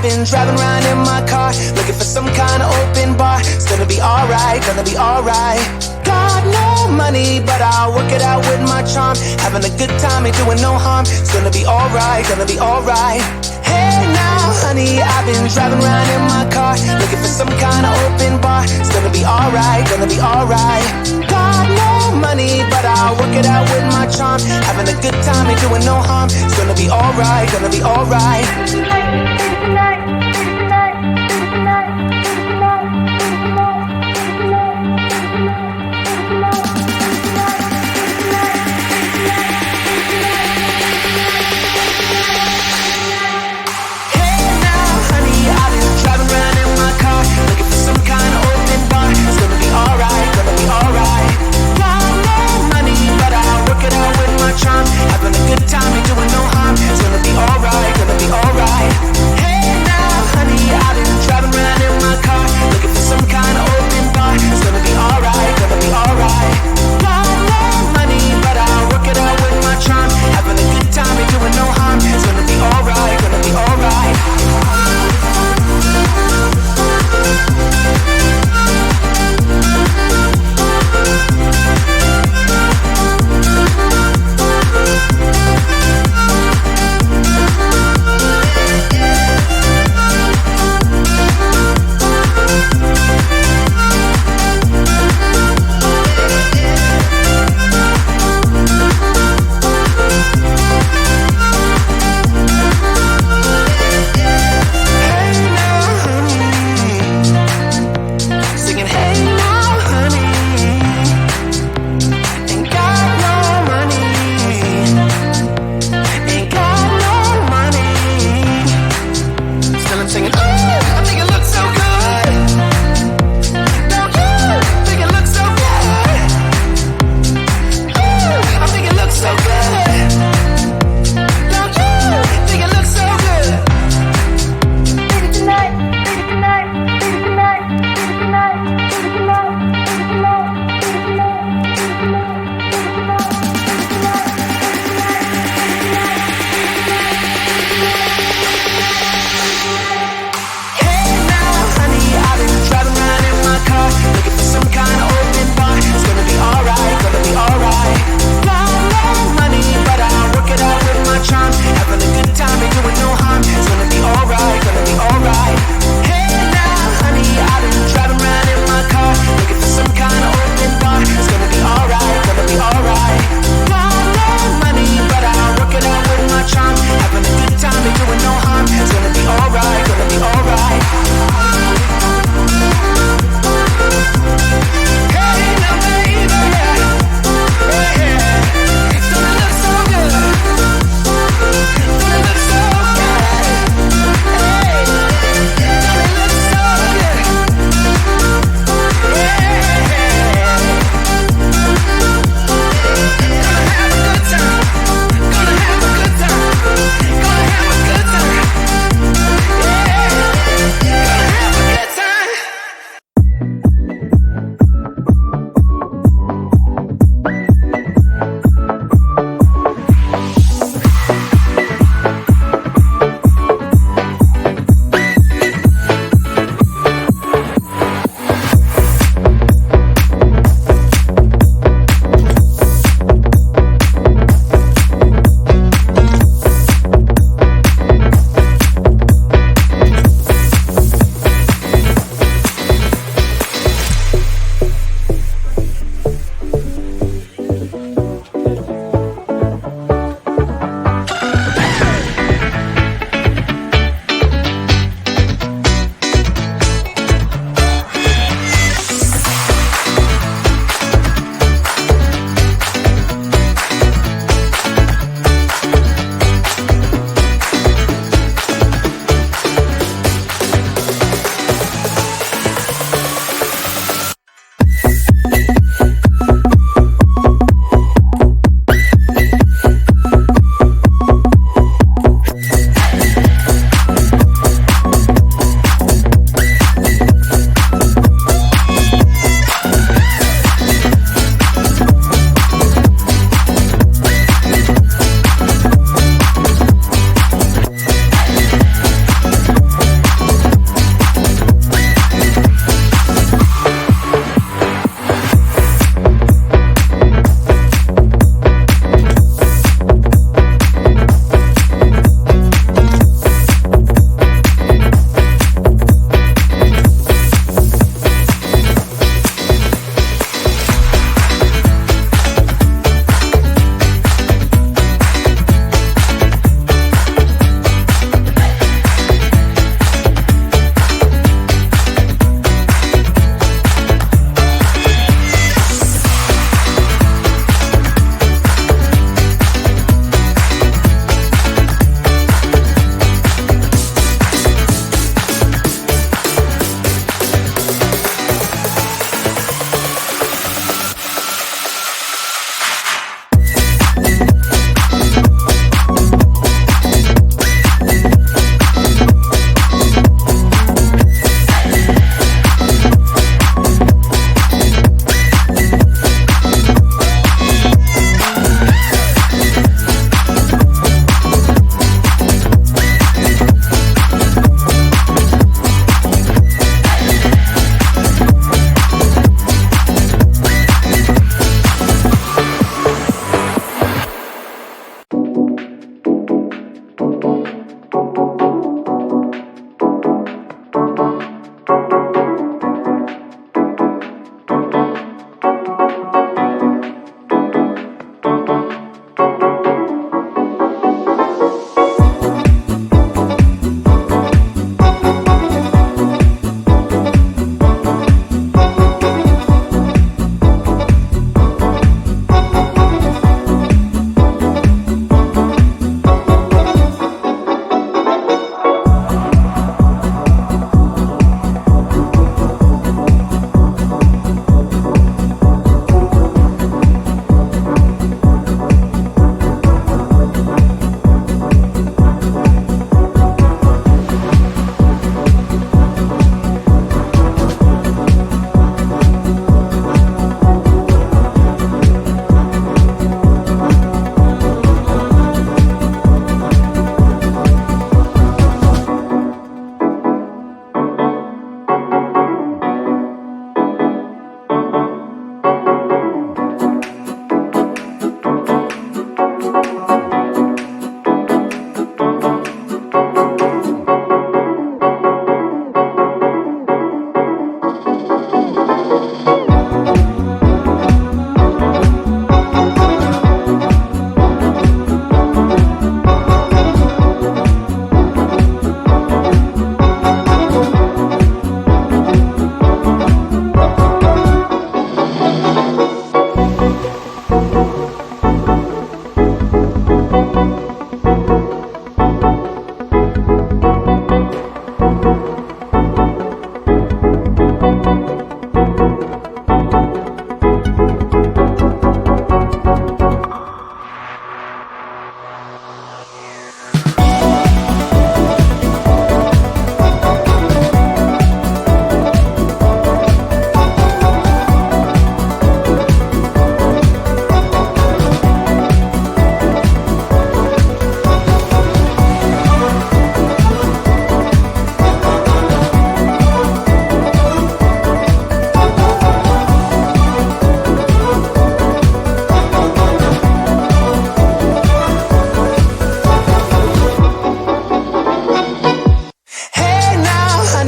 been driving around in my car, looking for some kind of open bar. It's gonna be alright, gonna be alright. Got no money, but I'll work it out with my charm. Having a good time, ain't doing no harm. It's gonna be alright, gonna be alright. Hey now, honey, I've been driving around in my car, looking for some kind of open bar. It's gonna be alright, gonna be alright. Got no money, but I'll work it out with my charm. Having a good time, ain't doing no harm. It's gonna be alright, gonna be alright. Having a good time, ain't doing no harm. It's gonna be alright, gonna be alright.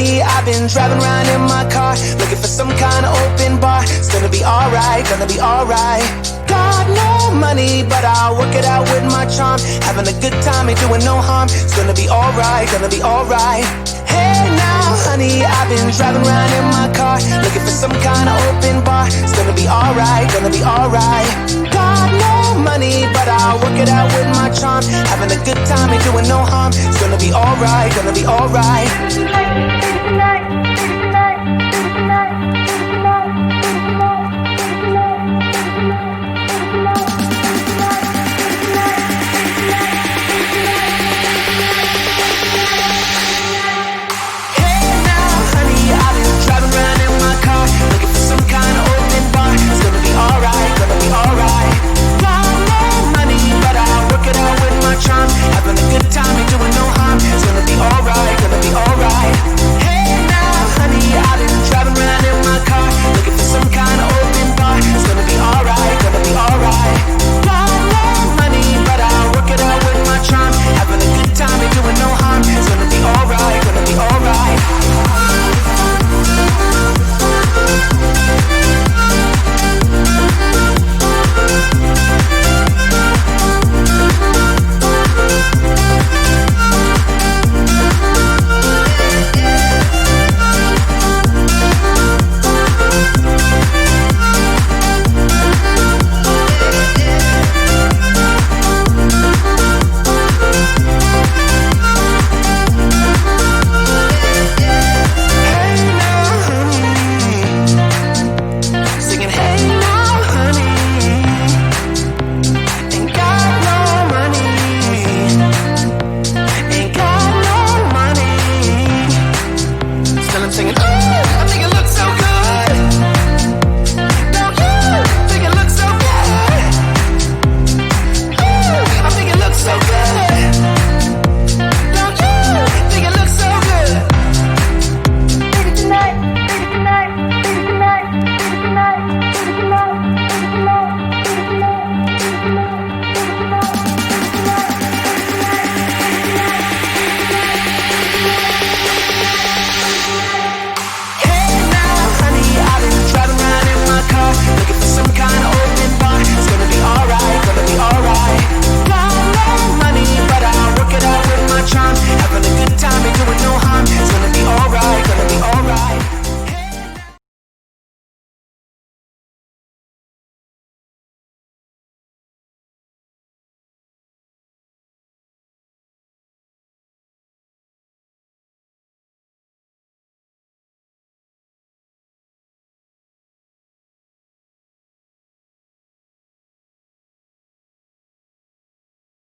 honey, I've been driving around in my car, looking for some kind of open bar. It's gonna be alright, gonna be alright. Got no money, but I'll work it out with my charm. Having a good time, ain't doing no harm. It's gonna be alright, gonna be alright. Hey now, honey, I've been driving around in my car, looking for some kind of open bar. It's gonna be alright, gonna be alright. Got no money, but I'll work it out with my charm. Having a good time, ain't doing no harm. It's gonna be alright, gonna be alright. Having a good time, ain't doing no harm. It's gonna be alright, gonna be alright. Hey now, honey, I've been driving around in my car, looking for some kind of open bar. It's gonna be alright, gonna be alright. Got no money, but I'll work it out with my charm. Having a good time, ain't doing no harm. It's gonna be alright, gonna be alright. Singing